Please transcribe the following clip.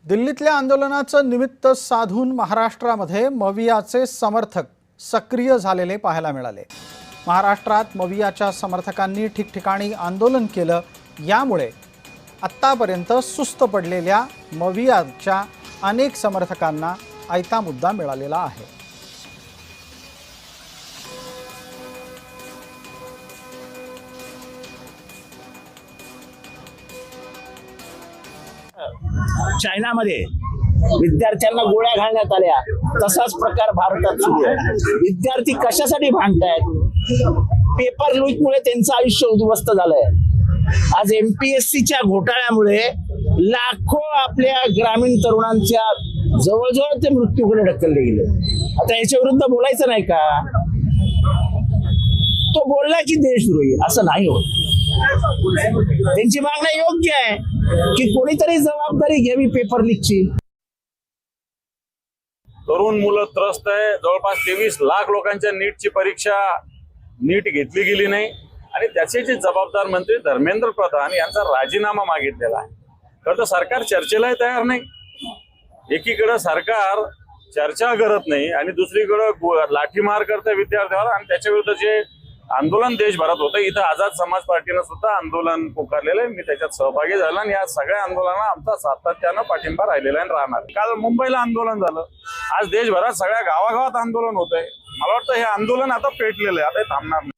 दिल्लीतल्या आंदोलनाचं निमित्त साधून महाराष्ट्रामध्ये मवियाचे समर्थक सक्रिय झालेले पाहायला मिळाले। महाराष्ट्रात मवियाच्या समर्थकांनी ठिकठिकाणी आंदोलन केलं। यामुळे आत्तापर्यंत सुस्त पडलेल्या मवियाच्या अनेक समर्थकांना आयता मुद्दा मिळालेला आहे। चायनामध्ये विद्यार्थ्यांना गोळ्या घालण्यात आल्या, तसाच प्रकार भारतात सुरू आहे। विद्यार्थी कशासाठी भांडतायत? पेपर लीकमुळे त्यांचं आयुष्य उद्ध्वस्त झालंय। आज MPSCच्या घोटाळ्यामुळे लाखो आपल्या ग्रामीण तरुणांच्या जवळजवळ ते मृत्यूकडे ढकलले गेले। आता याच्या विरुद्ध बोलायचं नाही का? तो बोलला की देशद्रोही, असं नाही होत। त्यांची मागणी योग्य आहे की कोणीतरी जबाबदारी घ्यावी पेपर लीकची। तरुण मुलं त्रस्त आहे। जवळपास 23 लाख लोकांच्या नीटची परीक्षा नीट घेतली गेली नाही आणि त्याचे जे जबाबदार मंत्री धर्मेंद्र प्रधान यांचा राजीनामा मागितलेला आहे। खरं तर सरकार चर्चेलाही तयार नाही। एकीकडे सरकार चर्चा करत नाही आणि दुसरीकडे लाठीमार करते विद्यार्थ्यांवर आणि त्याच्या विरुद्ध जे आंदोलन देशभरात होतं, इथं आझाद समाज पार्टीनं सुद्धा आंदोलन पुकारलेलं आहे। मी त्याच्यात सहभागी झालो आणि या सगळ्या आंदोलनाला आमचा सातत्यानं पाठिंबा राहिलेला आहे राहणार। काल मुंबईला आंदोलन झालं, आज देशभरात सगळ्या गावागावात आंदोलन होतंय। मला वाटतं हे आंदोलन आता पेटलेलं आहे, आता थांबणार नाही।